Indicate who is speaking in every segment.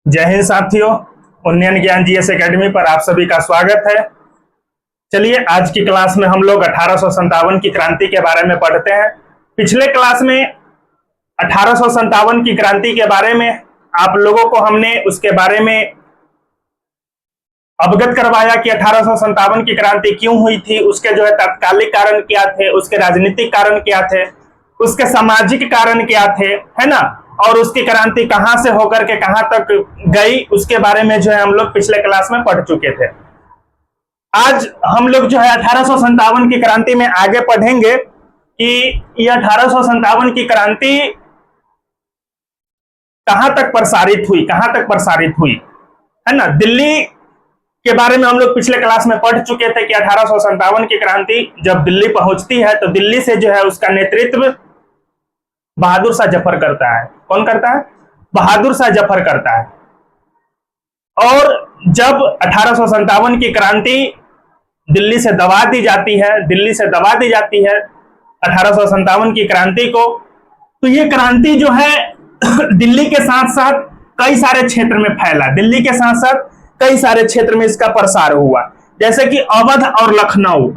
Speaker 1: जय हिंद साथियों। उन्नयन ज्ञान जीएस एकेडमी पर आप सभी का स्वागत है। चलिए आज की क्लास में हम लोग 1857 की क्रांति के बारे में पढ़ते हैं। पिछले क्लास में 1857 की क्रांति के बारे में आप लोगों को हमने उसके बारे में अवगत करवाया कि 1857 की क्रांति क्यों हुई थी, उसके जो है तात्कालिक कारण क्या थे, उसके राजनीतिक कारण क्या थे, उसके सामाजिक कारण क्या थे, है ना, और उसकी क्रांति कहां से होकर के कहां तक गई, उसके बारे में जो है हम लोग पिछले क्लास में पढ़ चुके थे। आज हम लोग जो है 1857 की क्रांति में आगे पढ़ेंगे कि यह 1857 की क्रांति कहां तक प्रसारित हुई, है ना। दिल्ली के बारे में हम लोग पिछले क्लास में पढ़ चुके थे कि 1857 की क्रांति जब दिल्ली पहुंचती है तो दिल्ली से जो है उसका नेतृत्व बहादुर शाह जफर करता है। कौन करता है? बहादुर शाह जफर करता है। और जब 1857 की क्रांति दिल्ली से दबा दी जाती है 1857 की क्रांति को, तो ये क्रांति जो है दिल्ली के साथ साथ कई सारे क्षेत्र में फैला। दिल्ली के साथ साथ कई सारे क्षेत्र में इसका प्रसार हुआ, जैसे कि अवध और लखनऊ।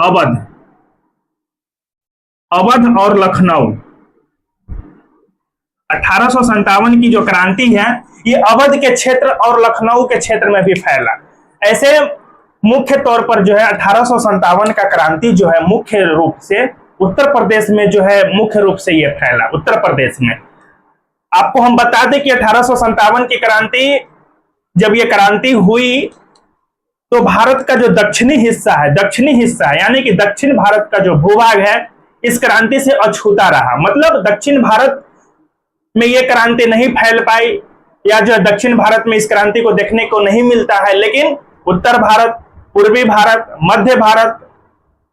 Speaker 1: 1857 की जो क्रांति है ये अवध के क्षेत्र और लखनऊ के क्षेत्र में भी फैला। ऐसे मुख्य तौर पर जो है 1857 का क्रांति जो है मुख्य रूप से उत्तर प्रदेश में जो है मुख्य रूप से ये फैला। उत्तर प्रदेश में आपको हम बता दें कि 1857 की क्रांति जब ये क्रांति हुई तो भारत का जो दक्षिणी हिस्सा है यानी कि दक्षिण भारत का जो भूभाग है इस क्रांति से अछूता रहा। मतलब दक्षिण भारत में ये क्रांति नहीं फैल पाई, या जो दक्षिण भारत में इस क्रांति को देखने को नहीं मिलता है, लेकिन उत्तर भारत, पूर्वी भारत, मध्य भारत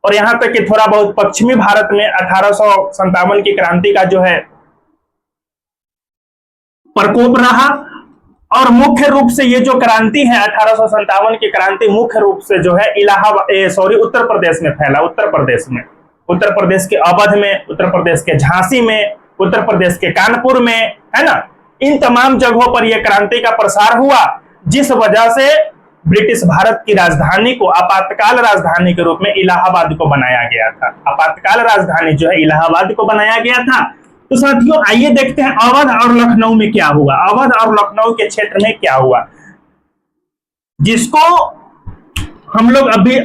Speaker 1: और यहां तक कि थोड़ा बहुत पश्चिमी भारत में 1857 की क्रांति का जो है प्रकोप रहा। और मुख्य रूप से ये जो क्रांति है 1857 की क्रांति मुख्य रूप से जो है उत्तर प्रदेश में फैला। उत्तर प्रदेश के अवध में, उत्तर प्रदेश के झांसी में, उत्तर प्रदेश के कानपुर में, है ना, इन तमाम जगहों पर यह क्रांति का प्रसार हुआ, जिस वजह से ब्रिटिश भारत की राजधानी को आपातकाल राजधानी के रूप में इलाहाबाद को बनाया गया था। आपातकाल राजधानी जो है इलाहाबाद को बनाया गया था। तो साथियों आइए देखते हैं अवध और लखनऊ में क्या हुआ। अवध और लखनऊ के क्षेत्र में क्या हुआ, जिसको हम लोग अभी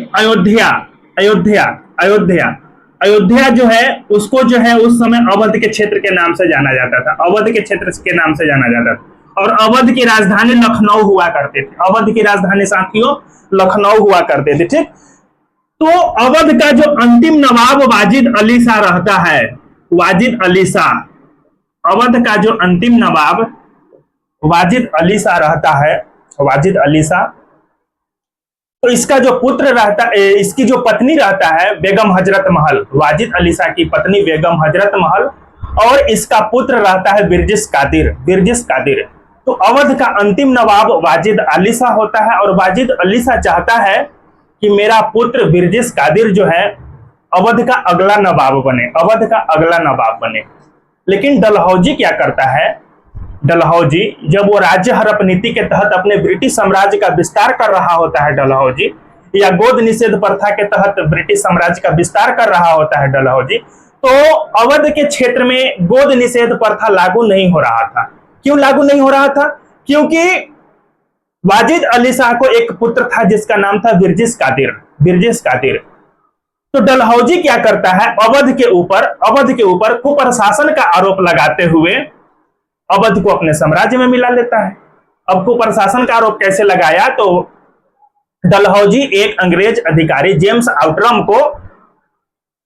Speaker 1: अयोध्या जो है उसको जो है उस समय अवध के क्षेत्र के नाम से जाना जाता था। अवध के क्षेत्र के नाम से जाना जाता था और अवध की राजधानी लखनऊ हुआ करते थे। अवध की राजधानी साथियों लखनऊ हुआ करते थे। ठीक, तो अवध का जो अंतिम नवाब वाजिद अली शाह रहता है, अवध का जो अंतिम नवाब वाजिद अली शाह रहता है, तो इसका जो पुत्र रहता है, इसकी जो पत्नी रहता है बेगम हजरत महल, वाजिद अली शाह की पत्नी बेगम हजरत महल, और इसका पुत्र रहता है बिरजिस कादिर। तो अवध का अंतिम नवाब वाजिद अली शाह होता है और वाजिद अली शाह चाहता है कि मेरा पुत्र बिरजिस कादिर जो है अवध का अगला नवाब बने। लेकिन डलहौजी क्या करता है? डलहौजी जब वो राज्य हड़प नीति के तहत अपने ब्रिटिश साम्राज्य का विस्तार कर रहा होता है, डलहौजी, या गोद निषेध प्रथा के तहत ब्रिटिश साम्राज्य का विस्तार कर रहा होता है डलहौजी, तो अवध के क्षेत्र में गोद निषेध प्रथा लागू नहीं हो रहा था। क्यों लागू नहीं हो रहा था? क्योंकि वाजिद अली शाह को एक पुत्र था जिसका नाम था बिरजिस कादिर। तो डलहौजी क्या करता है? अवध के ऊपर कुप्रशासन का आरोप लगाते हुए अवध को अपने साम्राज्य में मिला लेता है। अब कुप्रशासन का आरोप कैसे लगाया? तो डलहौजी एक अंग्रेज अधिकारी जेम्स आउटरम को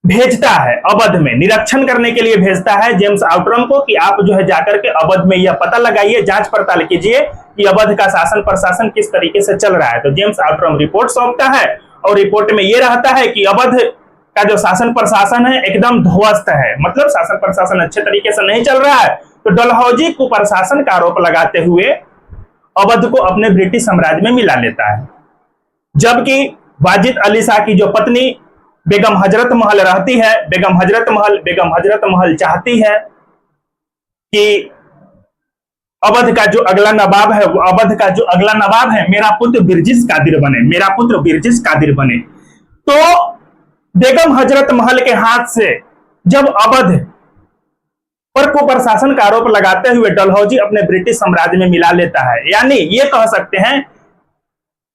Speaker 1: भेजता है अवध में, निरीक्षण करने के लिए भेजता है जेम्स आउटरम को कि आप जो है जाकर के अवध में यह पता लगाइए, जांच पड़ताल कीजिए कि अवध का शासन प्रशासन किस तरीके से चल रहा है। तो जेम्स आउटरम रिपोर्ट सौंपता है और रिपोर्ट में यह रहता है कि अवध का जो शासन प्रशासन है एकदम ध्वस्त है, मतलब शासन प्रशासन अच्छे तरीके से नहीं चल रहा है। तो डलहौजी को प्रशासन का आरोप लगाते हुए अवध को अपने ब्रिटिश साम्राज्य में मिला लेता है, जबकि वाजिद अली शाह की जो पत्नी बेगम हजरत महल रहती है, बेगम हजरत महल चाहती है कि अवध का जो अगला नवाब है, वो अवध का जो अगला नवाब है, मेरा पुत्र बिरजिस कादिर बने, मेरा पुत्र बिरजिस कादिर बने। तो बेगम हजरत महल के हाथ से जब अवध पर कुप्रशासन का आरोप लगाते हुए डलहौजी अपने ब्रिटिश साम्राज्य में मिला लेता है, यानी ये कह सकते हैं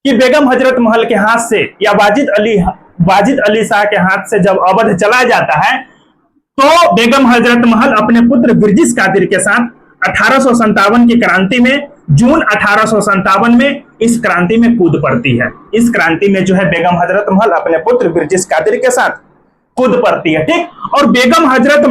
Speaker 1: कि बेगम हजरत महल के हाथ से या वाजिद अली शाह के हाथ से जब अवध चला जाता है, तो बेगम हजरत महल अपने पुत्र बिरजिस कादिर के साथ 1857 की क्रांति में, जून 1857 में इस क्रांति में कूद पड़ती है। इस क्रांति में जो है बेगम हजरत महल अपने पुत्र बिरजिस कादिर के साथ कूद पड़ती है, ठीक। और बेगम हजरत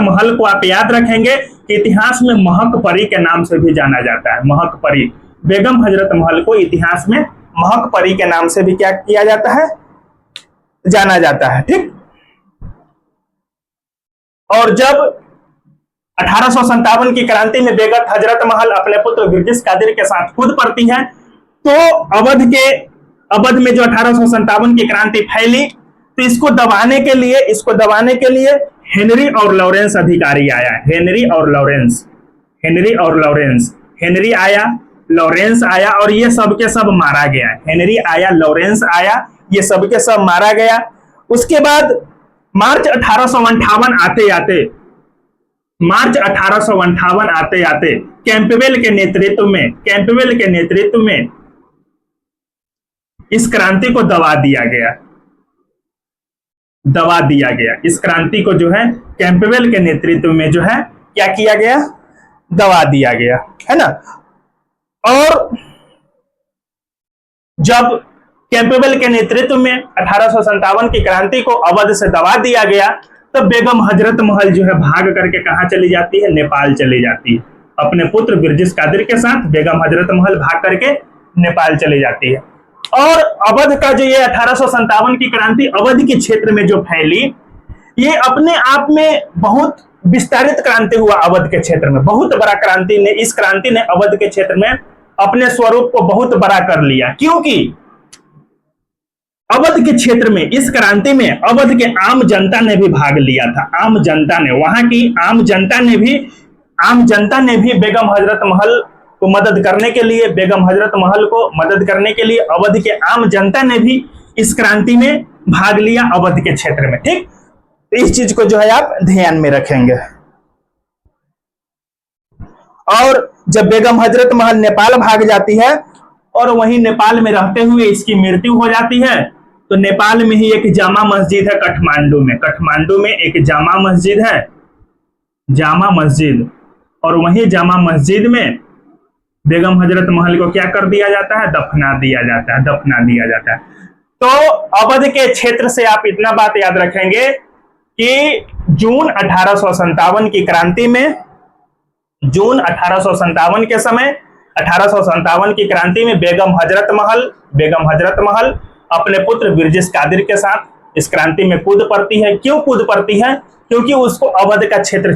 Speaker 1: महल को आप याद रखेंगे कि इतिहास में महक परी के नाम से भी जाना जाता है। महक परी, बेगम हजरत महल को इतिहास में महक परी के नाम से भी क्या किया जाता है, जाना जाता है, ठीक। और जब 1857 की क्रांति में बेगम हजरत महल अपने पुत्र बिरजिस कादिर के साथ कूद पड़ती है, तो अवध में जो 1857 की क्रांति फैली, तो इसको दबाने के लिए हेनरी और लॉरेंस अधिकारी आया। हेनरी आया, लॉरेंस आया और ये सब के सब मारा गया। हेनरी आया, लॉरेंस आया, ये सब के सब मारा गया। उसके बाद मार्च 1858 आते आते कैंपबेल के नेतृत्व में इस क्रांति को दबा दिया गया। इस क्रांति को जो है कैंपबेल के नेतृत्व में जो है क्या किया गया, दबा दिया गया, है ना। और जब कैंपबेल के नेतृत्व में 1857 की क्रांति को अवध से दबा दिया गया, तब बेगम हजरत महल जो है भाग करके कहां चली जाती है, नेपाल चली जाती है। अपने पुत्र बिरजिस कादिर के साथ बेगम हजरत महल भाग करके नेपाल चली जाती है। और अवध का जो ये 1857 की क्रांति अवध के क्षेत्र में जो फैली, ये अपने आप में बहुत विस्तारित क्रांति हुआ। अवध के क्षेत्र में बहुत बड़ा इस क्रांति ने अवध के क्षेत्र में अपने स्वरूप को बहुत बड़ा कर लिया, क्योंकि अवध के क्षेत्र में इस क्रांति में अवध के आम जनता ने भी भाग लिया था। वहां की आम जनता ने भी बेगम हजरत महल को मदद करने के लिए अवध के आम जनता ने भी इस क्रांति में भाग लिया अवध के क्षेत्र में, ठीक। तो इस चीज को जो है आप ध्यान में रखेंगे। और जब बेगम हजरत महल नेपाल भाग जाती है और वहीं नेपाल में रहते हुए इसकी मृत्यु हो जाती है, तो नेपाल में ही एक जामा मस्जिद है काठमांडू में एक जामा मस्जिद, और वही जामा मस्जिद में बेगम हजरत महल को क्या कर दिया जाता है, दफना दिया जाता है। तो अवध के क्षेत्र से आप इतना बात याद रखेंगे कि जून 1857 की क्रांति में, जून 1857 के समय 1857 की क्रांति में बेगम हजरत महल अपने पुत्र बिरजिस कादिर के साथ इस क्रांति में कूद पड़ती है। क्यों कूद पड़ती है? क्योंकि उसको अवध का क्षेत्र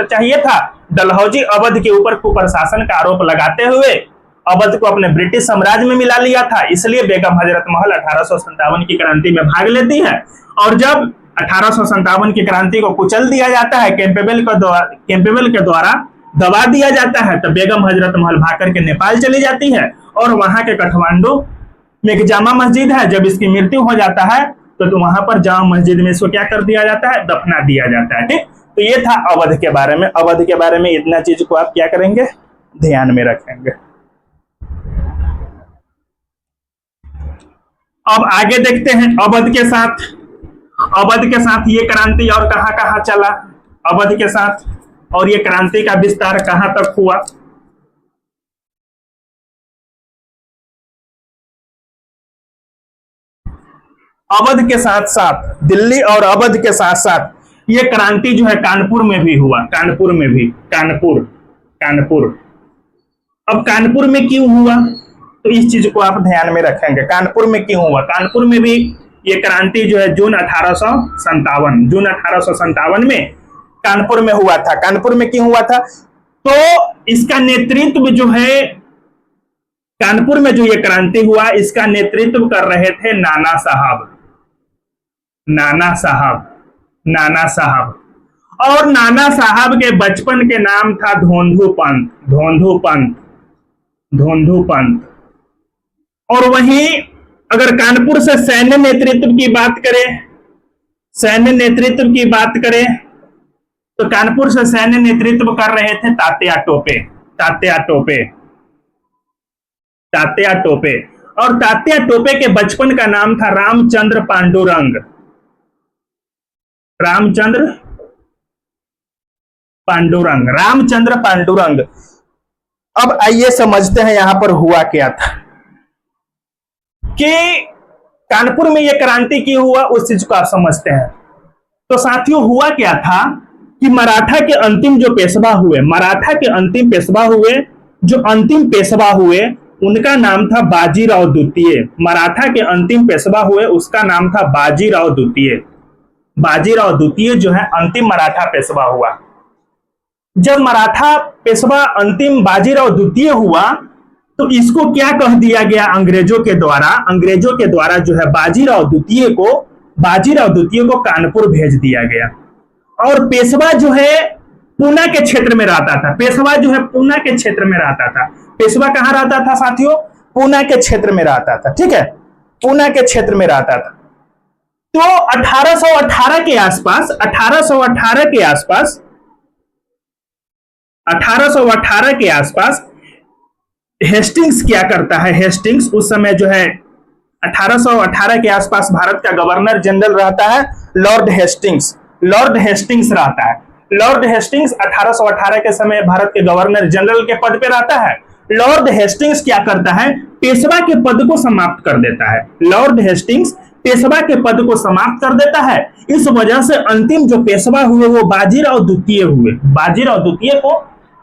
Speaker 1: चाहिए था। डलहौजी अवध के ऊपर कुप्रशासन का आरोप लगाते हुए अवध को अपने ब्रिटिश साम्राज्य में मिला लिया था, इसलिए बेगम हजरत महल 1857 की क्रांति में भाग लेती है। और जब 1857 की क्रांति को कुचल दिया जाता है, कैंपबेल के द्वारा दबा दिया जाता है, तब बेगम हजरत महल भाग करके नेपाल चली जाती है और वहां के काठमांडू में एक जामा मस्जिद है। जब इसकी मृत्यु हो जाता है तो वहां पर जामा मस्जिद में इसको क्या कर दिया जाता है, दफना दिया जाता है, ठीक। तो ये था अवध के बारे में इतना चीज को आप क्या करेंगे, ध्यान में रखेंगे। अब आगे देखते हैं अवध के साथ ये क्रांति और कहां चला अवध के साथ, और ये क्रांति का विस्तार कहां तक हुआ। अवध के साथ साथ दिल्ली और अवध के साथ साथ ये क्रांति जो है कानपुर में भी हुआ। कानपुर अब कानपुर में क्यों हुआ, तो इस चीज को आप ध्यान में रखेंगे। कानपुर में क्यों हुआ? कानपुर में भी ये क्रांति जो है जून 1857 में कानपुर में हुआ था। कानपुर में क्यों हुआ था? तो इसका नेतृत्व जो है, कानपुर में जो ये क्रांति हुआ, इसका नेतृत्व कर रहे थे नाना साहब। नाना साहब। और नाना साहब के बचपन के नाम था धोंधू पंत, धोंधू पंत, धोंधू पंत। और वहीं अगर कानपुर से सैन्य नेतृत्व की बात करें, सैन्य नेतृत्व की बात करें तो कानपुर से सैन्य नेतृत्व कर रहे थे तात्या टोपे, तात्या टोपे, तात्या टोपे। और तात्या टोपे के बचपन का नाम था रामचंद्र पांडुरंग, रामचंद्र पांडुरंग, रामचंद्र पांडुरंग। अब आइए समझते हैं यहां पर हुआ क्या था कि कानपुर में यह क्रांति क्यों हुआ, उस चीज को आप समझते हैं। तो साथियों हुआ क्या था कि मराठा के अंतिम जो पेशवा हुए, मराठा के अंतिम पेशवा हुए, जो अंतिम पेशवा हुए उनका नाम था बाजीराव द्वितीय। मराठा के अंतिम पेशवा हुए उसका नाम था बाजीराव द्वितीय। बाजीराव द्वितीय जो है अंतिम मराठा पेशवा हुआ। जब मराठा पेशवा अंतिम बाजीराव द्वितीय हुआ तो इसको क्या कह दिया गया अंग्रेजों के द्वारा, अंग्रेजों के द्वारा जो है बाजीराव द्वितीय को कानपुर भेज दिया गया। और पेशवा जो है पूना के क्षेत्र में रहता था, पेशवा जो है पूना के क्षेत्र में रहता था। पेशवा कहां रहता था साथियों? पूना के क्षेत्र में रहता था, ठीक है, पूना के क्षेत्र में रहता था। तो 1818 के आसपास, 1818 के आसपास, 1818 के आसपास हेस्टिंग्स क्या करता है? हेस्टिंग्स उस समय जो है 1818 के आसपास भारत का गवर्नर जनरल रहता है लॉर्ड हेस्टिंग्स, लॉर्ड हेस्टिंग्स रहता है। लॉर्ड हेस्टिंग्स 1818 के समय भारत के गवर्नर जनरल के पद पे रहता है। लॉर्ड हेस्टिंग्स क्या करता है? पेशवा के पद को समाप्त कर देता है। लॉर्ड हेस्टिंग्स पेशवा के पद को समाप्त कर देता है। इस वजह से अंतिम जो पेशवा हुए वो बाजीराव द्वितीय हुए। बाजीराव द्वितीय को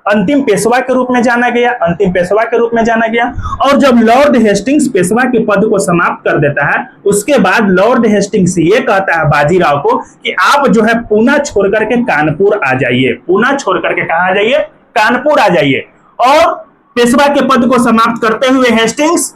Speaker 1: अंतिम पेशवा के रूप में जाना गया, अंतिम पेशवा के रूप में जाना गया। और जब लॉर्ड हेस्टिंग्स पेशवा के पद को समाप्त कर देता है उसके बाद लॉर्ड हेस्टिंग्स ये कहता है बाजीराव को कि आप जो है पूना छोड़ करके कानपुर आ जाइए, पूना छोड़ करके कहां आ जाइए? कानपुर आ जाइए। और पेशवा के पद को समाप्त करते हुए हेस्टिंग्स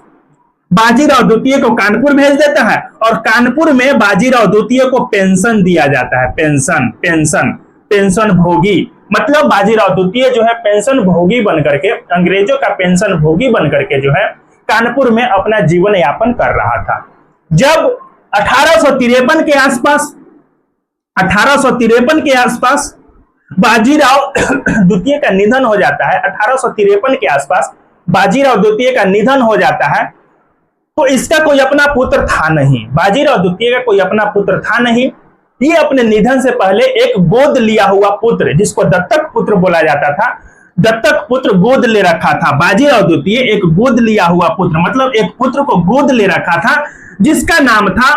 Speaker 1: बाजीराव द्वितीय को कानपुर भेज देता है। और कानपुर में बाजीराव द्वितीय को पेंशन दिया जाता है, पेंशन, पेंशन, पेंशन भोगी। मतलब बाजीराव द्वितीय जो है पेंशन भोगी बनकर के, अंग्रेजों का पेंशन भोगी बनकर के जो है कानपुर में अपना जीवन यापन कर रहा था। जब 1853 के आसपास, 1853 के आसपास बाजीराव द्वितीय का निधन हो जाता है, 1853 के आसपास बाजीराव द्वितीय का निधन हो जाता है। तो इसका कोई अपना पुत्र था नहीं, बाजीराव द्वितीय का कोई अपना पुत्र था नहीं। ये अपने निधन से पहले एक गोद लिया हुआ पुत्र, जिसको दत्तक पुत्र बोला जाता था, दत्तक पुत्र गोद ले रखा था। बाजीराव द्वितीय एक गोद लिया हुआ पुत्र, मतलब एक पुत्र को गोद ले रखा था जिसका नाम था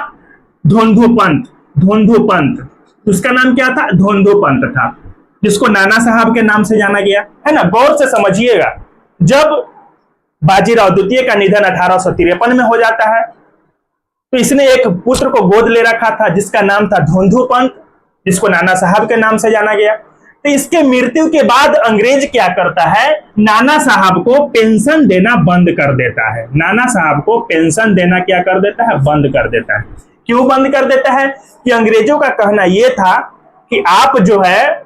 Speaker 1: धोंधू पंत, धोंधू पंत। उसका नाम क्या था? धोंधू पंत था, जिसको नाना साहब के नाम से जाना गया है ना। गौर से समझिएगा, जब बाजीराव द्वितीय का निधन 1853 में हो जाता है तो इसने एक पुत्र को गोद ले रखा था जिसका नाम था धोंधू पंत, जिसको नाना साहब के नाम से जाना गया। तो इसके मृत्यु के बाद अंग्रेज क्या करता है? नाना साहब को पेंशन देना बंद कर देता है। नाना साहब को पेंशन देना क्या कर देता है? बंद कर देता है। क्यों बंद कर देता है? कि अंग्रेजों का कहना यह था कि आप जो है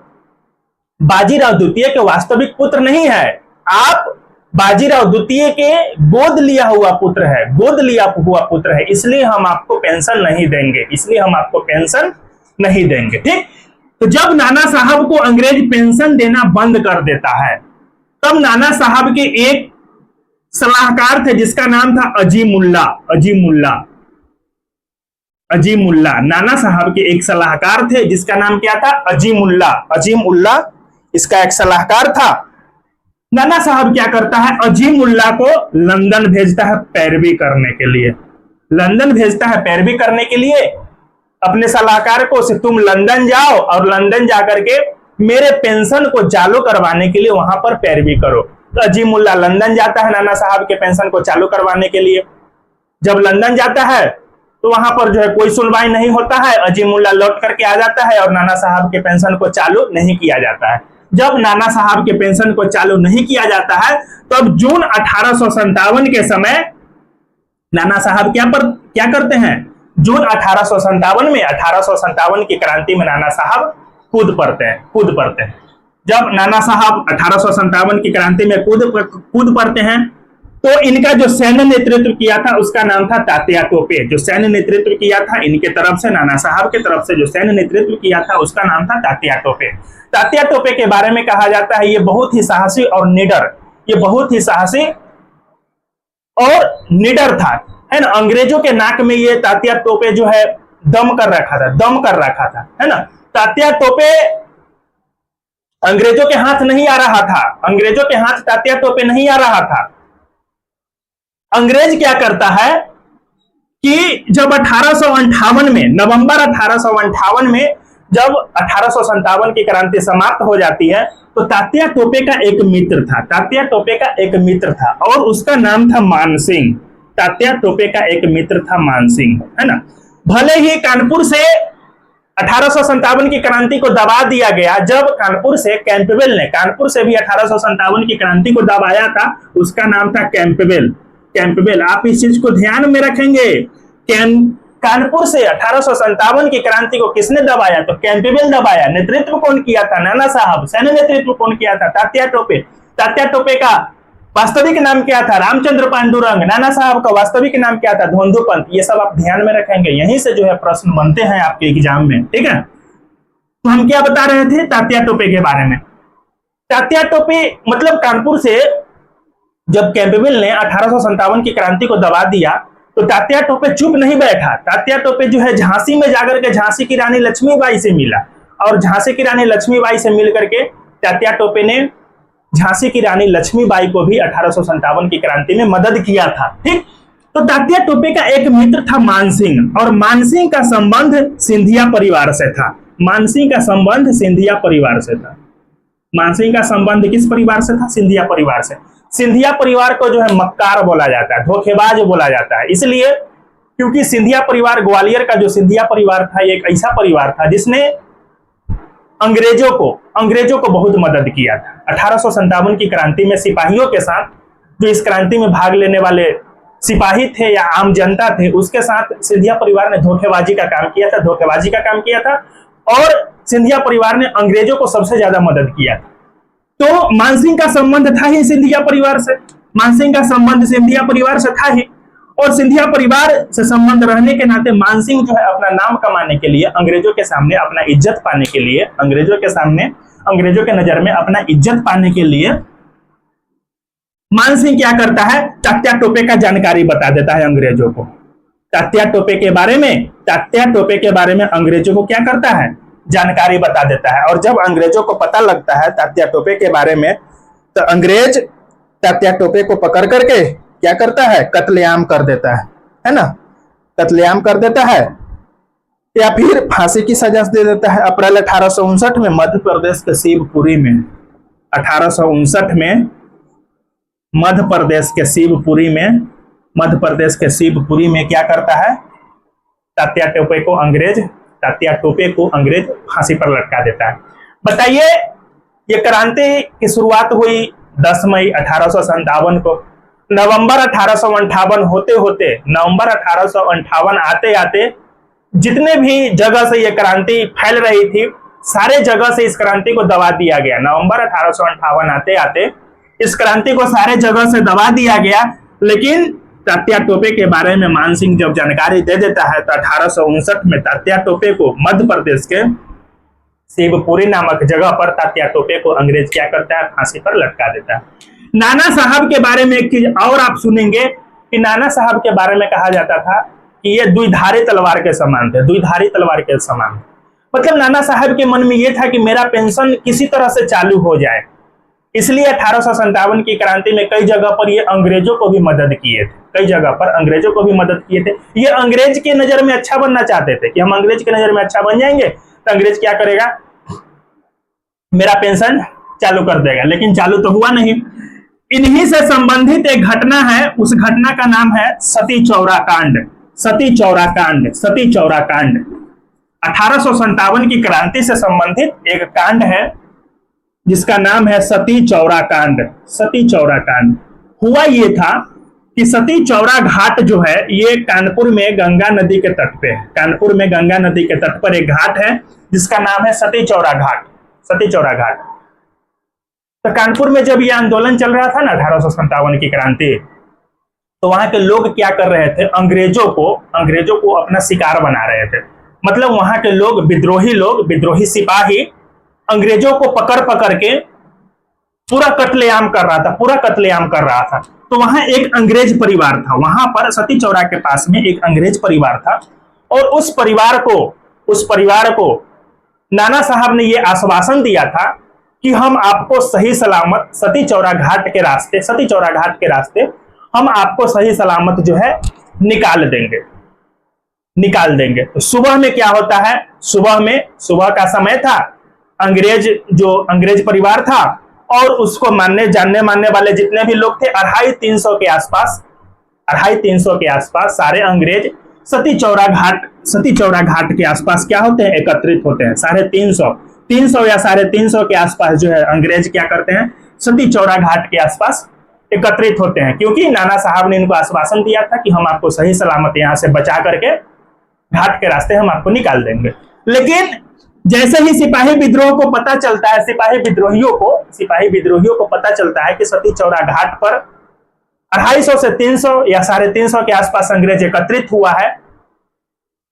Speaker 1: बाजीराव द्वितीय के वास्तविक पुत्र नहीं है, आप बाजीराव द्वितीय के गोद लिया हुआ पुत्र है, गोद लिया हुआ पुत्र है, इसलिए हम आपको पेंशन नहीं देंगे, इसलिए हम आपको पेंशन नहीं देंगे। ठीक, तो जब नाना साहब को अंग्रेज पेंशन देना बंद कर देता है तब नाना साहब के एक सलाहकार थे जिसका नाम था अजीमुल्ला, अजीमुल्ला, अजीमुल्ला। नाना साहब के एक सलाहकार थे जिसका नाम क्या था? अजीमुल्ला, अजीमुल्ला इसका एक सलाहकार था। नाना साहब क्या करता है? अजीमुल्ला को लंदन भेजता है पैरवी करने के लिए, लंदन भेजता है पैरवी करने के लिए अपने सलाहकार को, से तुम लंदन जाओ और लंदन जाकर के मेरे पेंशन को चालू करवाने के लिए वहां पर पैरवी करो। तो अजीमुल्ला लंदन जाता है नाना साहब के पेंशन को चालू करवाने के लिए। जब लंदन जाता है तो वहां पर जो है कोई सुनवाई नहीं होता है, अजीमुल्ला लौट करके आ जाता है और नाना साहब के पेंशन को चालू नहीं किया जाता है। जब नाना साहब के पेंशन को चालू नहीं किया जाता है तब जून 1857 के समय नाना साहब क्या करते हैं? जून 1857 में 1857 की क्रांति में नाना साहब कूद पड़ते हैं। जब नाना साहब 1857 की क्रांति में कूद पड़ते हैं तो इनका जो सैन्य नेतृत्व किया था उसका नाम था तात्या टोपे। जो सैन्य नेतृत्व किया था इनके तरफ से, नाना साहब के तरफ से जो सैन्य नेतृत्व किया था उसका नाम था तात्या टोपे। तात्या टोपे के बारे में कहा जाता है ये बहुत ही साहसी और निडर, ये बहुत ही साहसी और निडर था, है ना। अंग्रेजों के नाक में ये तात्या टोपे जो है दम कर रखा था, है ना। तात्या टोपे अंग्रेजों के हाथ नहीं आ रहा था, अंग्रेजों के हाथ तात्या टोपे नहीं आ रहा था। अंग्रेज क्या करता है कि जब 1858 में, नवंबर 1858 में जब 1857 की क्रांति समाप्त हो जाती है तो तात्या टोपे का एक मित्र था और उसका नाम था मानसिंह। तात्या टोपे का एक मित्र था मानसिंह, है ना। भले ही कानपुर से 1857 की क्रांति को दबा दिया गया, जब कानपुर से भी 1857 की क्रांति को दबाया था, उसका नाम था कैंपबेल। आप इस चीज को ध्यान में रखेंगे। कानपुर से 1857 की क्रांति को किसने दबाया? तो कैंपबेल दबाया। नेतृत्व कौन किया था? नाना साहब। सैन्य नेतृत्व कौन किया था? तात्या टोपे का वास्तविक नाम क्या था? रामचंद्र पांडुरंग। नाना साहब का वास्तविक नाम क्या था? धोंदूपंत। ये सब आप ध्यान में रखेंगे, यहीं से जो है प्रश्न बनते हैं आपके एग्जाम में, ठीक है। तो हम क्या बता रहे थे तात्या टोपे के बारे में? तात्या टोपे मतलब कानपुर से जब कैंपबेल ने 1857 की क्रांति को दबा दिया तो तात्या टोपे चुप नहीं बैठा। तात्या टोपे जो है झांसी में जाकर के झांसी की रानी लक्ष्मीबाई से मिला और झांसी की रानी लक्ष्मीबाई से मिल करके तात्या टोपे ने झांसी की रानी लक्ष्मीबाई को भी 1857 की क्रांति में मदद किया था, ठीक। तो तात्या टोपे का एक मित्र था मानसिंह और मानसिंह का संबंध सिंधिया परिवार से था। मानसिंह का संबंध सिंधिया परिवार से था। मानसिंह का संबंध किस परिवार से था? सिंधिया परिवार से। सिंधिया परिवार को जो है मक्कार बोला जाता है, धोखेबाज बोला जाता है, इसलिए क्योंकि सिंधिया परिवार, ग्वालियर का जो सिंधिया परिवार था ये एक ऐसा परिवार था जिसने अंग्रेजों को बहुत मदद किया था। 1857 की क्रांति में सिपाहियों के साथ, जो इस क्रांति में भाग लेने वाले सिपाही थे या आम जनता थे, उसके साथ सिंधिया परिवार ने धोखेबाजी का काम किया था और सिंधिया परिवार ने अंग्रेजों को सबसे ज्यादा मदद किया था। तो मानसिंह का संबंध था ही सिंधिया परिवार से, और सिंधिया परिवार से संबंध रहने के नाते मानसिंह जो है अपना नाम कमाने के लिए, अंग्रेजों के सामने अपना इज्जत पाने के लिए, अंग्रेजों के नजर में अपना इज्जत पाने के लिए मानसिंह क्या करता है? तात्या टोपे का जानकारी बता देता है अंग्रेजों को। तात्या टोपे के बारे में अंग्रेजों को क्या करता है? जानकारी बता देता है। और जब अंग्रेजों को पता लगता है तात्या टोपे के बारे में, तो अंग्रेज तात्या टोपे को पकड़ करके क्या करता है? कत्लेआम कर देता है ना। कत्लेआम कर देता है या फिर फांसी की सजा दे देता है। अप्रैल 1859 में मध्य प्रदेश के शिवपुरी में, 1859 में मध्य प्रदेश के शिवपुरी में क्या करता है? तात्या टोपे को अंग्रेज फांसी पर लटका देता है। बताइए, ये क्रांति की शुरुआत हुई 10 मई 1857 को। नवंबर 1858 होते नवंबर 1858 आते जितने भी जगह से ये क्रांति फैल रही थी, सारे जगह से इस क्रांति को दबा दिया गया। नवंबर 1858 आते इस क्रांति को सारे जगह से दबा दिया गया। लेकिन तात्या टोपे के बारे में मानसिंह जब जानकारी दे देता है तो 1859 में तात्या टोपे को मध्य प्रदेश के शिवपुरी नामक जगह पर तात्या टोपे को अंग्रेज क्या करता है? फांसी पर लटका देता है। नाना साहब के बारे में एक चीज और आप सुनेंगे कि नाना साहब के बारे में कहा जाता था कि ये द्विधारी तलवार के समान थे। मतलब नाना साहब के मन में यह था कि मेरा पेंशन किसी तरह से चालू हो जाए, इसलिए 1857 की क्रांति में कई जगह पर ये अंग्रेजों को भी मदद किए थे। ये अंग्रेज के नजर में अच्छा बनना चाहते थे कि हम अंग्रेज के नजर में अच्छा बन जाएंगे तो अंग्रेज क्या करेगा? मेरा पेंशन चालू कर देगा। लेकिन चालू तो हुआ नहीं। इन्हीं से संबंधित एक घटना है, उस घटना का नाम है सती चौरा कांड। 1857 की क्रांति से संबंधित एक कांड है जिसका नाम है सती चौरा कांड। हुआ ये था कि सती चौरा घाट जो है ये कानपुर में गंगा नदी के तट पे है। कानपुर में गंगा नदी के तट पर एक घाट है जिसका नाम है सती चौरा घाट। सती चौरा घाट। तो कानपुर में जब ये आंदोलन चल रहा था ना 1857 की क्रांति, तो वहां के लोग क्या कर रहे थे, अंग्रेजों को अपना शिकार बना रहे थे। मतलब वहां के लोग, विद्रोही सिपाही अंग्रेजों को पकड़ पकड़ के पूरा कत्लेआम कर रहा था। तो वहां एक अंग्रेज परिवार था, वहां पर सती चौरा के पास में एक अंग्रेज परिवार था, और उस परिवार को नाना साहब ने यह आश्वासन दिया था कि हम आपको सही सलामत सती चौरा घाट के रास्ते हम आपको सही सलामत जो है निकाल देंगे। तो सुबह में क्या होता है, सुबह का समय था, अंग्रेज परिवार था और उसको जानने मानने वाले जितने भी लोग थे 250-300 के आसपास सारे अंग्रेज सती चौरा घाट के आसपास क्या होते हैं, एकत्रित होते हैं। 350 या 350 के आसपास जो है अंग्रेज क्या करते हैं, सती चौरा घाट के आसपास एकत्रित होते हैं, क्योंकि नाना साहब ने इनको आश्वासन दिया था कि हम आपको सही सलामत यहां से बचा करके घाट के रास्ते हम आपको निकाल देंगे। लेकिन जैसे ही सिपाही विद्रोहियों को पता चलता है कि सती चौरा घाट पर 250 से 300 या 350 के आसपास अंग्रेज एकत्रित हुआ है,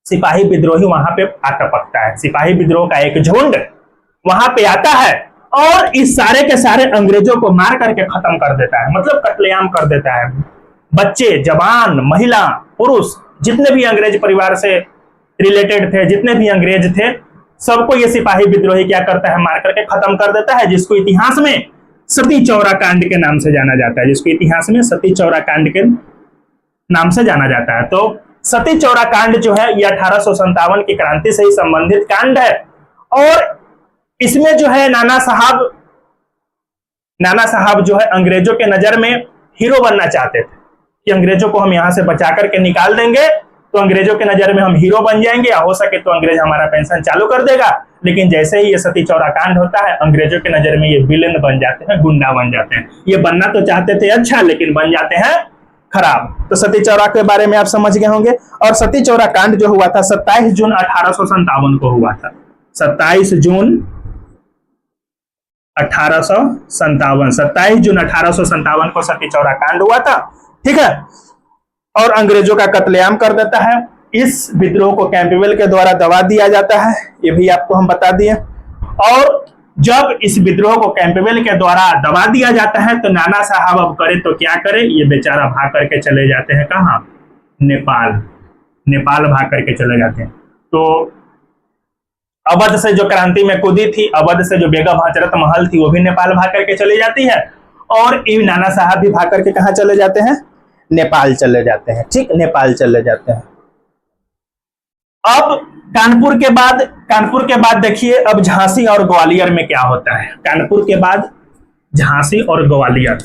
Speaker 1: सिपाही विद्रोही वहां पे आ टपकता है। सिपाही विद्रोह का एक झुंड वहां पे आता है और इस सारे के सारे अंग्रेजों को मार करके खत्म कर देता है, मतलब कत्लेआम कर देता है। बच्चे, जवान, महिला, पुरुष, जितने भी अंग्रेज परिवार से रिलेटेड थे, जितने भी अंग्रेज थे, सबको ये सिपाही विद्रोही क्या करता है, मार करके खत्म कर देता है, जिसको इतिहास में सती चौरा कांड के नाम से जाना जाता है। तो सती चौरा कांड जो है ये 1857 की क्रांति से ही संबंधित कांड है, और इसमें जो है नाना साहब जो है अंग्रेजों के नजर में हीरो बनना चाहते थे कि अंग्रेजों को हम यहां से बचा करके निकाल देंगे तो अंग्रेजों के नजर में हम हीरो बन जाएंगे, या हो सके तो अंग्रेज हमारा पेंशन चालू कर देगा। लेकिन जैसे ही ये सती चौरा कांड होता है, अंग्रेजों के नजर में ये विलेन बन जाते हैं, गुंडा बन जाते हैं। ये बनना तो चाहते थे अच्छा, लेकिन बन जाते हैं खराब। तो सती चौरा के बारे में आप समझ गए होंगे। और सती चौरा कांड जो हुआ था 27 जून 1857 को हुआ था। 27 जून 1857 को सती चौरा कांड हुआ था, ठीक है। और अंग्रेजों का कत्लेआम कर देता है। इस विद्रोह को कैंपबेल के द्वारा दबा दिया जाता है, ये भी आपको हम बता दिए। और जब इस विद्रोह को कैंपबेल के द्वारा दबा दिया जाता है तो नाना साहब अब करे तो क्या करे, ये बेचारा भाग करके चले जाते हैं कहाँ, नेपाल भाग करके चले जाते हैं। तो अवध से जो क्रांति में कूदी थी, अवध से जो बेगम हजरत महल थी, वो भी नेपाल भाग करके चली जाती है, और इन नाना साहब भी भाग करके कहाँ चले जाते हैं, नेपाल चले जाते हैं, ठीक, नेपाल चले जाते हैं। अब कानपुर के बाद देखिए अब झांसी और ग्वालियर में क्या होता है। कानपुर के बाद झांसी और ग्वालियर।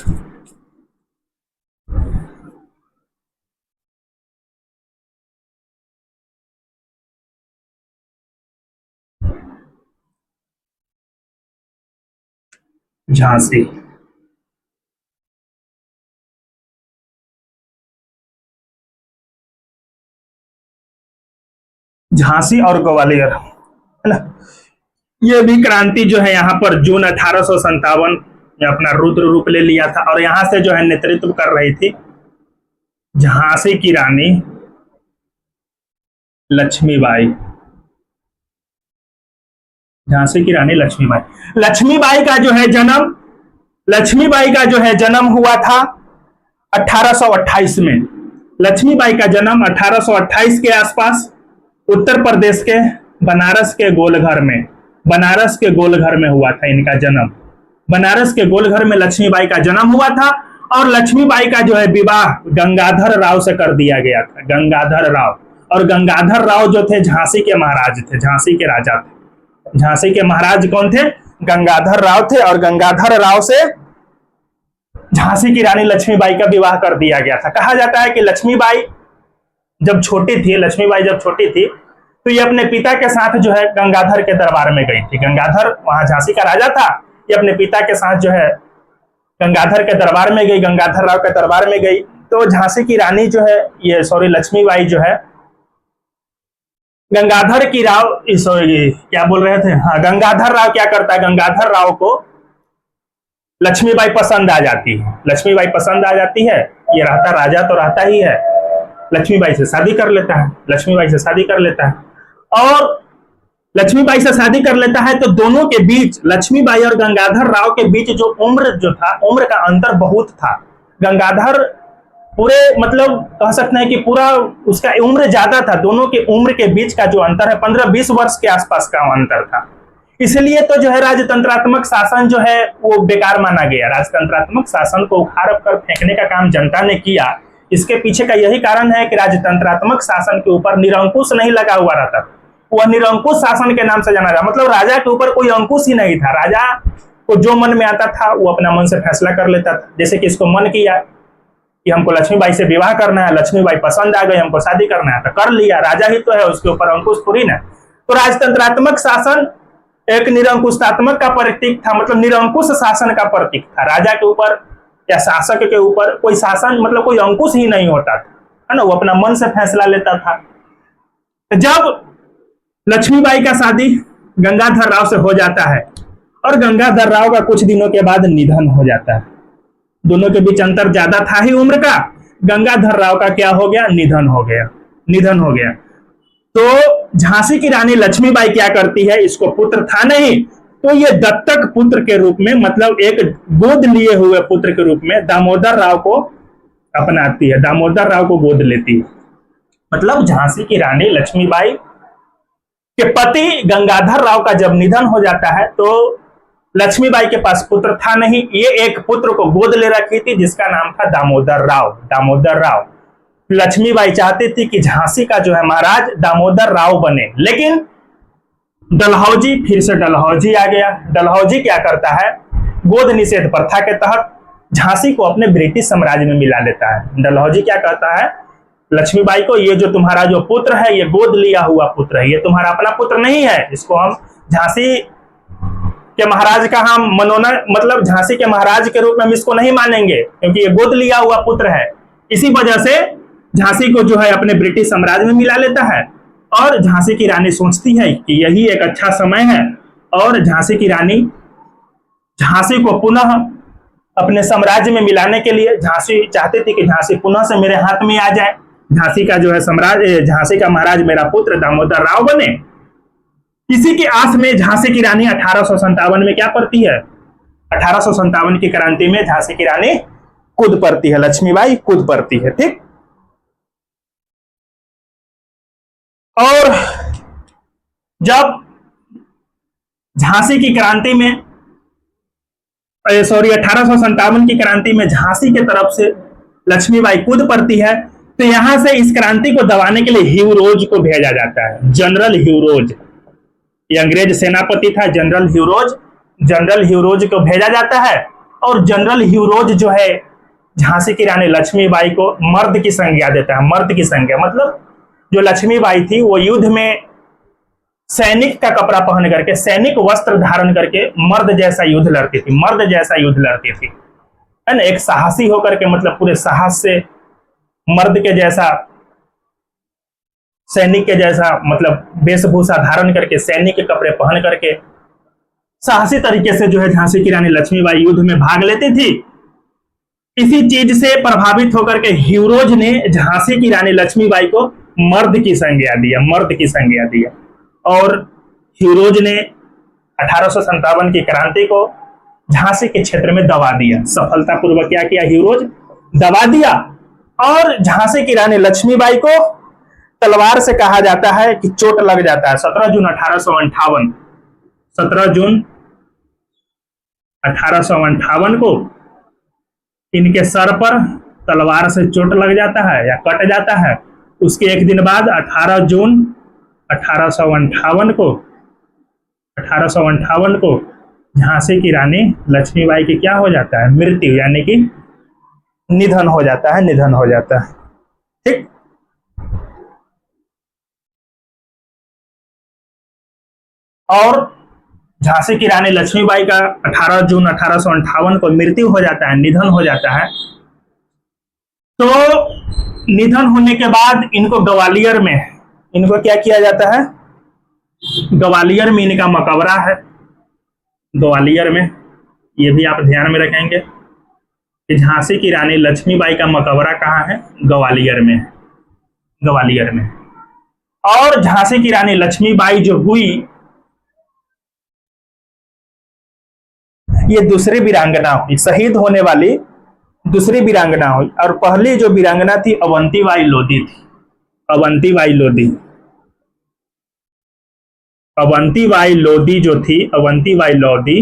Speaker 1: झांसी और ग्वालियर, है ना। ये भी क्रांति जो है यहाँ पर जून 1857 में अपना रुद्र रूप ले लिया था, और यहां से जो है नेतृत्व कर रही थी झांसी की रानी लक्ष्मीबाई। लक्ष्मीबाई का जो है जन्म हुआ था 1828 में। लक्ष्मीबाई का जन्म 1828 के आसपास उत्तर प्रदेश के बनारस के गोलघर में हुआ था इनका जन्म। बनारस के गोलघर में लक्ष्मीबाई का जन्म हुआ था, और लक्ष्मीबाई का जो है विवाह गंगाधर राव से कर दिया गया था। गंगाधर राव, और गंगाधर राव जो थे झांसी के महाराज थे, झांसी के राजा थे। झांसी के महाराज कौन थे, गंगाधर राव थे, और गंगाधर राव से झांसी की रानी लक्ष्मीबाई का विवाह कर दिया गया था। कहा जाता है कि लक्ष्मीबाई जब छोटी थी तो ये अपने पिता के साथ जो है गंगाधर के दरबार में गई थी। गंगाधर वहां झांसी का राजा था, ये अपने पिता के साथ जो है गंगाधर के दरबार में गई, गंगाधर राव के दरबार में गई। तो झांसी की रानी जो है, ये सॉरी लक्ष्मीबाई जो है, गंगाधर की राव, सॉरी क्या बोल रहे थे, हाँ गंगाधर राव क्या करता है, गंगाधर राव को लक्ष्मीबाई पसंद आ जाती है, लक्ष्मीबाई पसंद आ जाती है, ये रहता राजा तो रहता ही है, लक्ष्मीबाई से शादी कर लेता है, लक्ष्मीबाई से शादी कर लेता है। और लक्ष्मीबाई से शादी कर लेता है तो दोनों के बीच, लक्ष्मीबाई और गंगाधर राव के बीच जो उम्र जो था, उम्र का अंतर बहुत था। गंगाधर पूरे मतलब कह सकते हैं कि पूरा उसका उम्र ज्यादा था, दोनों के उम्र के बीच का जो अंतर है 15-20 वर्ष के आसपास का अंतर था। इसलिए तो जो है राजतंत्रात्मक शासन जो है वो बेकार माना गया। राजतंत्रात्मक शासन को उखाड़ कर फेंकने का काम जनता ने किया। इसके पीछे का यही कारण है कि राजतंत्रात्मक शासन के ऊपर निरंकुश नहीं लगा हुआ रहता, वह निरंकुश शासन के नाम से जाना जाता, मतलब राजा के ऊपर कोई अंकुश ही नहीं था। राजा को जो मन में आता था वो अपना मन से फैसला कर लेता था। जैसे कि इसको मन किया कि हमको लक्ष्मीबाई से विवाह करना है, लक्ष्मीबाई पसंद आ गई, हमको शादी करना है तो कर लिया, राजा ही तो है, उसके ऊपर अंकुश थोड़ी ना। तो राजतंत्रात्मक शासन एक निरंकुशात्मक का प्रतीक था, मतलब निरंकुश शासन का प्रतीक था। राजा के ऊपर या शासक के ऊपर कोई शासन मतलब कोई अंकुश ही नहीं होता था, है ना, वो अपना मन से फैसला लेता था। जब लक्ष्मीबाई का शादी गंगाधर राव से हो जाता है और गंगाधर राव का कुछ दिनों के बाद निधन हो जाता है, दोनों के बीच अंतर ज्यादा था ही उम्र का, गंगाधर राव का क्या हो गया, निधन हो गया, निधन हो गया। तो झांसी की रानी लक्ष्मीबाई क्या करती है, इसको पुत्र था नहीं तो ये दत्तक पुत्र के रूप में, मतलब एक गोद लिए हुए पुत्र के रूप में दामोदर राव को अपनाती है, दामोदर राव को गोद लेती है। मतलब झांसी की रानी लक्ष्मीबाई के पति गंगाधर राव का जब निधन हो जाता है तो लक्ष्मीबाई के पास पुत्र था नहीं, ये एक पुत्र को गोद ले रखी थी जिसका नाम था दामोदर राव, दामोदर राव। लक्ष्मीबाई चाहती थी कि झांसी का जो है महाराज दामोदर राव बने, लेकिन डलहौजी, फिर से डलहौजी आ गया। डलहौजी क्या करता है, गोद निषेध प्रथा के तहत झांसी को अपने ब्रिटिश साम्राज्य में मिला लेता है। डलहौजी क्या कहता है लक्ष्मीबाई को, ये जो तुम्हारा जो पुत्र है ये गोद लिया हुआ पुत्र है, ये तुम्हारा अपना पुत्र नहीं है, इसको हम झांसी के महाराज का हम मनोनयन, मतलब झांसी के महाराज के रूप में हम इसको नहीं मानेंगे क्योंकि ये गोद लिया हुआ पुत्र है। इसी वजह से झांसी को जो है अपने ब्रिटिश साम्राज्य में मिला लेता है। और झांसी की रानी सोचती है कि यही एक अच्छा समय है और झांसी की रानी झांसी को पुनः अपने साम्राज्य में मिलाने के लिए, झांसी चाहती थी कि झांसी पुनः से मेरे हाथ में आ जाए, झांसी का जो है साम्राज्य, झांसी का महाराज मेरा पुत्र दामोदर राव बने। इसी की आस में झांसी की रानी 1857 में क्या पड़ती है, 1857 की क्रांति में झांसी की रानी कूद पड़ती है, लक्ष्मीबाई कूद पड़ती है, ठीक। और जब झांसी की क्रांति में, सॉरी 1857 की क्रांति में झांसी के तरफ से लक्ष्मीबाई कूद पड़ती है तो यहां से इस क्रांति को दबाने के लिए ह्यू रोज को भेजा जाता है, जनरल ह्यू रोज, ये अंग्रेज सेनापति था जनरल ह्यू रोज, जनरल ह्यू रोज को भेजा जाता है। और जनरल ह्यू रोज जो है झांसी की रानी लक्ष्मीबाई को मर्द की संज्ञा देता है, मर्द की संज्ञा, मतलब जो लक्ष्मीबाई थी वो युद्ध में सैनिक का कपड़ा पहन करके, सैनिक वस्त्र धारण करके मर्द जैसा युद्ध लड़ती थी, मर्द जैसा युद्ध लड़ती थी, है ना, एक साहसी होकर के, मतलब पूरे साहस से मर्द के जैसा, सैनिक के जैसा, मतलब वेशभूषा धारण करके, सैनिक के कपड़े पहन करके साहसी तरीके से जो है झांसी की रानी लक्ष्मीबाई युद्ध में भाग लेती थी। इसी चीज से प्रभावित होकर के ह्यू रोज ने झांसी की रानी लक्ष्मीबाई को मर्द की संज्ञा दिया, मर्द की संज्ञा दिया। और ह्यू रोज ने 1857 की क्रांति को झांसी के क्षेत्र में दबा दिया, सफलतापूर्वक क्या किया, ह्यू रोज दबा दिया। और झांसी की रानी लक्ष्मीबाई को तलवार से कहा जाता है कि चोट लग जाता है। 17 जून 1858, 17 जून 1858 को इनके सर पर तलवार से चोट लग जाता है या कट जाता है। उसके एक दिन बाद 18 जून 1858 को झांसी की रानी लक्ष्मीबाई की क्या हो जाता है, मृत्यु, यानी कि निधन हो जाता है, निधन हो जाता है, ठीक। और झांसी की रानी लक्ष्मीबाई का 18 जून 1858 को मृत्यु हो जाता है, निधन हो जाता है। तो निधन होने के बाद इनको ग्वालियर में, इनको क्या किया जाता है, ग्वालियर में इनका मकबरा है, ग्वालियर में। ये भी आप ध्यान में रखेंगे कि झांसी की रानी लक्ष्मीबाई का मकबरा कहाँ है, ग्वालियर में, ग्वालियर में। और झांसी की रानी लक्ष्मीबाई जो हुई, ये दूसरी वीरांगना हुई, शहीद होने वाली दूसरी वीरांगना हुई। और पहली जो वीरांगना थी अवंतीबाई लोधी थी, अवंतीबाई लोधी। अवंतीबाई लोधी जो थी, अवंतीबाई लोधी,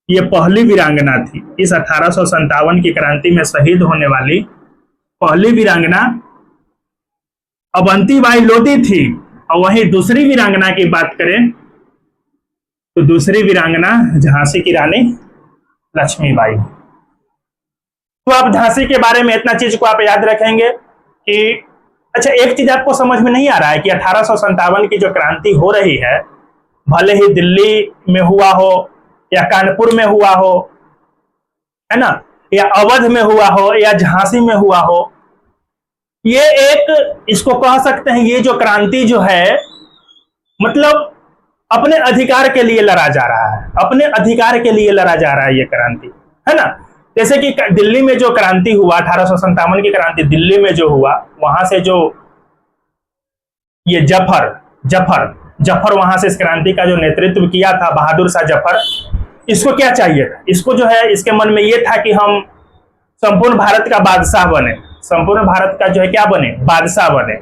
Speaker 1: ये पहली वीरांगना थी। इस 1857 की क्रांति में शहीद होने वाली पहली वीरांगना अवंतीबाई लोधी थी। और वहीं दूसरी वीरांगना की बात करें तो दूसरी वीरांगना झांसी की रानी लक्ष्मीबाई। तो आप झांसी के बारे में इतना चीज को आप याद रखेंगे कि अच्छा, एक चीज आपको समझ में नहीं आ रहा है कि 1857 की जो क्रांति हो रही है, भले ही दिल्ली में हुआ हो या कानपुर में हुआ हो, है ना, या अवध में हुआ हो या झांसी में हुआ हो, ये एक, इसको कह सकते हैं, ये जो क्रांति जो है, मतलब अपने अधिकार के लिए लड़ा जा रहा है, अपने अधिकार के लिए लड़ा जा रहा है ये क्रांति, है ना। जैसे कि दिल्ली में जो क्रांति हुआ, 1857 की क्रांति दिल्ली में जो हुआ, वहां से जो ये जफर वहां से इस क्रांति का जो नेतृत्व किया था, बहादुर शाह जफर, इसको क्या चाहिए था, इसको जो है, इसके मन में ये था कि हम संपूर्ण भारत का बादशाह बने, संपूर्ण भारत का जो है क्या बने, बादशाह बने।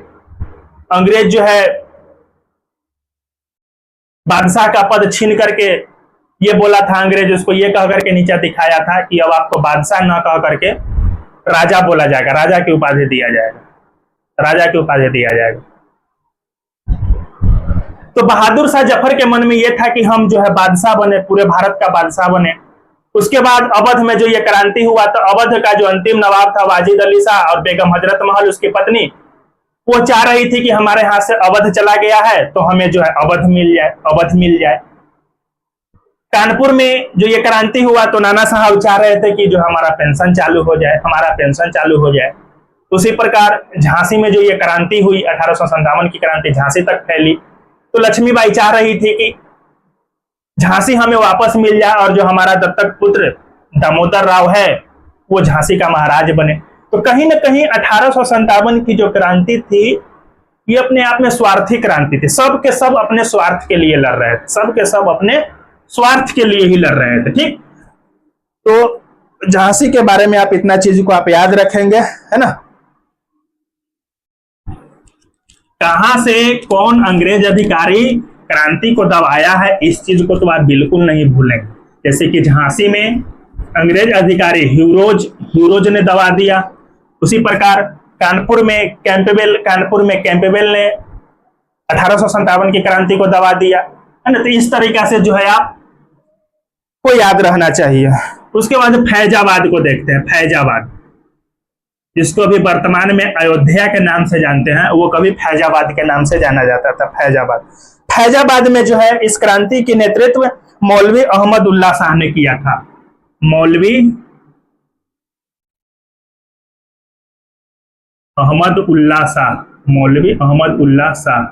Speaker 1: अंग्रेज जो है बादशाह का पद छीन करके ये बोला था, अंग्रेज उसको ये कह करके नीचा दिखाया था कि अब आपको बादशाह ना कह करके राजा बोला जाएगा, राजा की उपाधि दिया जाएगा, राजा की उपाधि दिया जाएगा। तो बहादुर शाह जफर के मन में यह था कि हम जो है बादशाह बने, पूरे भारत का बादशाह बने। उसके बाद अवध में जो ये क्रांति हुआ, तो अवध का जो अंतिम नवाब था वाजिद अली शाह और बेगम हजरत महल उसकी पत्नी, वो चाह रही थी कि हमारे हाथ से अवध चला गया है तो हमें जो है अवध मिल जाए, अवध मिल जाए। कानपुर में जो ये क्रांति हुआ तो नाना साहब चाह रहे थे कि जो हमारा पेंशन चालू हो जाए, हमारा पेंशन चालू हो जाए। उसी प्रकार झांसी में जो ये क्रांति हुई, 1857 की क्रांति झांसी तक फैली, तो लक्ष्मीबाई चाह रही थी कि झांसी हमें वापस मिल जाए और जो हमारा दत्तक पुत्र दामोदर राव है वो झांसी का महाराज बने। तो कहीं ना कहीं 1857 की जो क्रांति थी, ये अपने आप में स्वार्थी क्रांति थी। सब के सब अपने स्वार्थ के लिए लड़ रहे थे, सब के सब अपने स्वार्थ के लिए ही लड़ रहे थे, ठीक। तो झांसी के बारे में आप इतना चीज को आप याद रखेंगे, है ना। कहां से कौन अंग्रेज अधिकारी क्रांति को दबाया है, इस चीज को तो आप बिल्कुल नहीं भूलेंगे। जैसे कि झांसी में अंग्रेज अधिकारी ह्यूरोज ने दबा दिया। उसी प्रकार कानपुर में कैंपबेल ने 1857 की क्रांति को दबा दिया, है ना। तो इस तरीका से जो है आपको याद रहना चाहिए। उसके बाद फैजाबाद को देखते हैं। फैजाबाद, जिसको अभी वर्तमान में अयोध्या के नाम से जानते हैं, वो कभी फैजाबाद के नाम से जाना जाता था। फैजाबाद में जो है इस क्रांति की नेतृत्व मौलवी अहमद उल्ला शाह ने किया था। मौलवी अहमद उल्ला शाह।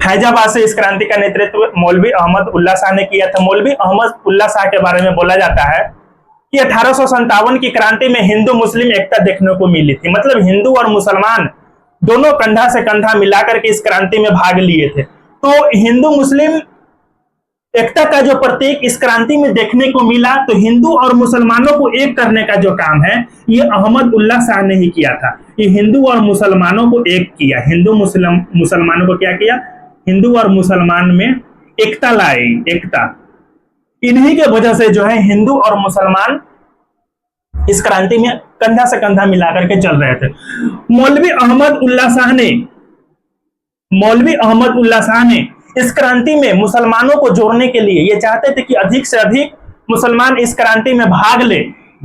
Speaker 1: फैजाबाद से इस क्रांति का नेतृत्व मौलवी अहमद उल्ला शाह ने किया था। मौलवी अहमद उल्ला शाह के बारे में बोला जाता है कि 1857 की क्रांति में हिंदू मुस्लिम एकता देखने को मिली थी। मतलब हिंदू और मुसलमान दोनों कंधा से कंधा मिलाकर के इस क्रांति में भाग लिए थे। तो हिंदू मुस्लिम एकता का जो प्रतीक इस क्रांति में देखने को मिला, तो हिंदू और मुसलमानों को एक करने का जो काम है, ये अहमद उल्ला शाह ने ही किया था। ये हिंदू और मुसलमानों को एक किया। हिंदू मुसलमानों को क्या किया? हिंदू और मुसलमान में एकता लाई, एकता। इन्हीं के वजह से जो है हिंदू और मुसलमान इस क्रांति में कंधा से कंधा मिलाकर के चल रहे थे। मौलवी अहमद उल्ला शाह ने इस क्रांति में मुसलमानों को जोड़ने के लिए ये चाहते थे कि अधिक से अधिक मुसलमान इस क्रांति में भाग ले।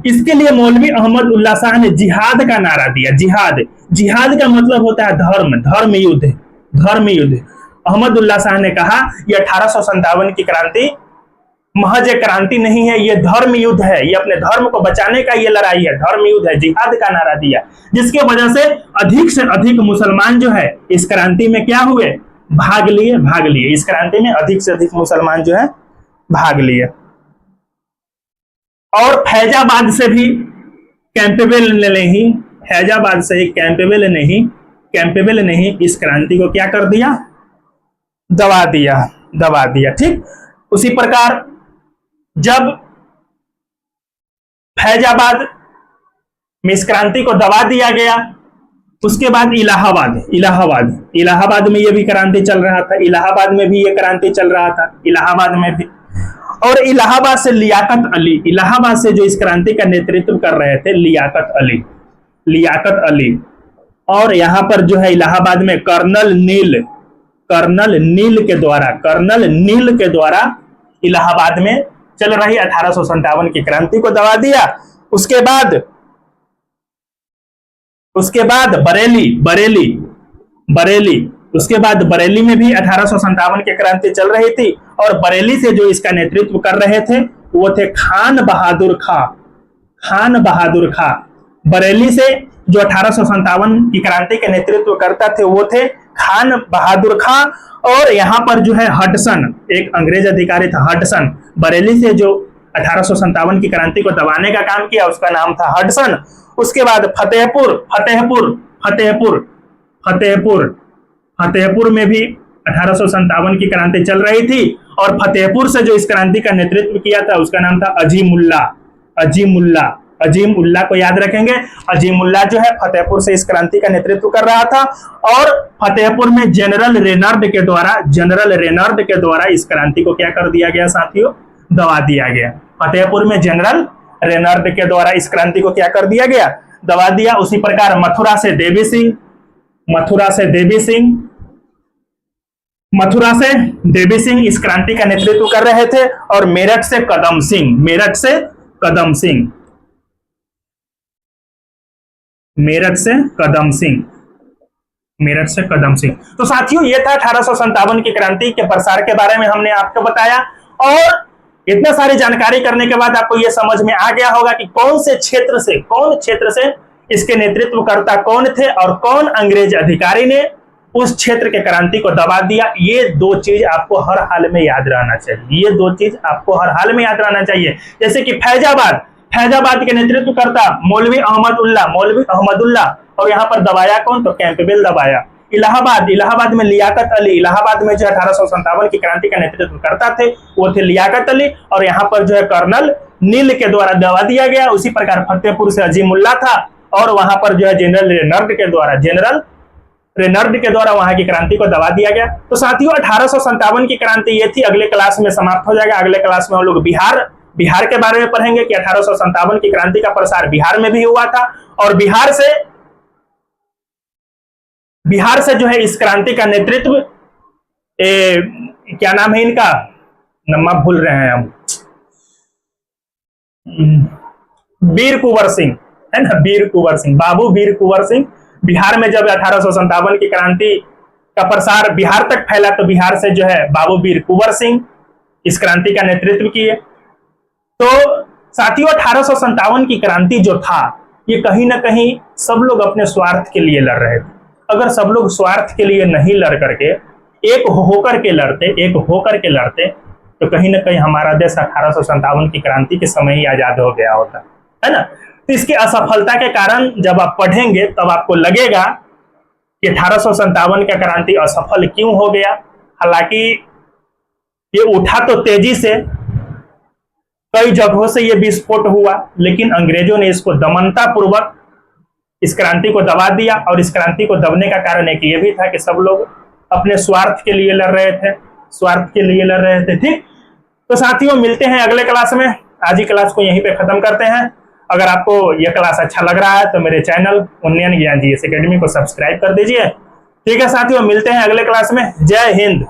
Speaker 1: इसके लिए मौलवी अहमद उल्ला शाह ने जिहाद का नारा दिया। जिहाद का मतलब होता है धर्म युद्ध। अहमद उल्ला शाह ने कहा, यह 1857 की क्रांति महज एक क्रांति नहीं है, ये धर्म युद्ध है, ये अपने धर्म को बचाने का ये लड़ाई है, धर्म युद्ध है, जिहाद का नारा दिया, जिसके वजह से अधिक मुसलमान जो है इस क्रांति में क्या हुए, भाग लिए इस क्रांति में अधिक से अधिक मुसलमान जो है भाग लिए। और फैजाबाद से भी कैंपेबल नहीं इस क्रांति को क्या कर दिया, दबा दिया। ठीक उसी प्रकार जब फैजाबाद में इस क्रांति को दबा दिया गया, उसके बाद इलाहाबाद में ये भी क्रांति चल रहा था, इलाहाबाद में भी ये क्रांति चल रहा था, इलाहाबाद में भी। और इलाहाबाद से लियाकत अली, इलाहाबाद से जो इस क्रांति का नेतृत्व कर रहे थे लियाकत अली, और यहाँ पर जो है इलाहाबाद में कर्नल नील के द्वारा इलाहाबाद में चल रही 1857 की क्रांति को दबा दिया। उसके बाद बरेली में भी 1857 की क्रांति चल रही थी, और बरेली से जो इसका नेतृत्व कर रहे थे वो थे खान बहादुर खां। बरेली से जो 1857 की क्रांति के नेतृत्व करता थे वो थे खान बहादुर खां। और यहाँ पर जो है हडसन, एक अंग्रेज अधिकारी था हडसन, बरेली से जो 1857 की क्रांति को दबाने का काम किया उसका नाम था हडसन। उसके बाद फतेहपुर में भी 1857 की क्रांति चल रही थी, और फतेहपुर से जो इस क्रांति का नेतृत्व किया था उसका नाम था अजीमुल्ला को याद रखेंगे। अजीमुल्ला जो है फतेहपुर से इस क्रांति का नेतृत्व कर रहा था, और फतेहपुर में जनरल रेनार्ड के द्वारा इस क्रांति को क्या कर दिया गया साथियों, दबा दिया गया। फतेहपुर में जनरल रेनार्ड के द्वारा इस क्रांति को क्या कर दिया गया, दबा दिया। उसी प्रकार मथुरा से देवी सिंह इस क्रांति का नेतृत्व कर रहे थे, और मेरठ से कदम सिंह। तो साथियों ये था 1857 की क्रांति के प्रसार के बारे में हमने आपको बताया, और इतना सारी जानकारी करने के बाद आपको यह समझ में आ गया होगा कि कौन क्षेत्र से इसके नेतृत्वकर्ता कौन थे और कौन अंग्रेज अधिकारी ने उस क्षेत्र के क्रांति को दबा दिया। ये दो चीज आपको हर हाल में याद रहना चाहिए। जैसे कि फैजाबाद के नेतृत्वकर्ता मौलवी अहमदुल्ला, और यहाँ पर दबाया कौन, तो कैंपेबल दबाया। इलाहाबाद में लियाकत अली, इलाहाबाद में जो 1857 की क्रांति का नेतृत्व करता थे वो थे लियाकत अली, और यहाँ पर जो है कर्नल नील के द्वारा दबा दिया गया। उसी प्रकार फतेहपुर से अजीमुल्ला था, और वहां पर जो है जनरल रेनार्ड के द्वारा वहां की क्रांति को दबा दिया गया। तो साथियों 1857 की क्रांति ये थी। अगले क्लास में समाप्त हो जाएगा। अगले क्लास में हम लोग बिहार के बारे में पढ़ेंगे कि 1857 की क्रांति का प्रसार बिहार में भी हुआ था, और बिहार से जो है इस क्रांति का नेतृत्व क्या नाम है इनका, नाम भूल रहे हैं हम, वीर कुंवर सिंह है ना, बाबू वीर कुंवर सिंह। बिहार में जब 1857 की क्रांति का प्रसार बिहार तक फैला तो बिहार से जो है बाबू वीर कुंवर सिंह इस क्रांति का नेतृत्व किए। तो साथियों 1857 की क्रांति जो था ये कहीं ना कहीं सब लोग अपने स्वार्थ के लिए लड़ रहे थे। अगर सब लोग स्वार्थ के लिए नहीं लड़ करके एक होकर के लड़ते तो कहीं ना कहीं हमारा देश 1857 की क्रांति के समय ही आजाद हो गया होता है ना। तो इसकी असफलता के कारण जब आप पढ़ेंगे तब आपको लगेगा कि 1857 का क्रांति असफल क्यों हो गया। हालांकि ये उठा तो तेजी से, कई जगहों से ये विस्फोट हुआ, लेकिन अंग्रेजों ने इसको दमनता पूर्वक इस क्रांति को दबा दिया। और इस क्रांति को दबने का कारण एक ये भी था कि सब लोग अपने स्वार्थ के लिए लड़ रहे थे। ठीक, तो साथियों मिलते हैं अगले क्लास में। आज ही क्लास को यहीं पे खत्म करते हैं। अगर आपको यह क्लास अच्छा लग रहा है तो मेरे चैनल उन्नयन ज्ञान जीएस एकेडमी को सब्सक्राइब कर दीजिए। ठीक है साथियों, मिलते हैं अगले क्लास में। जय हिंद।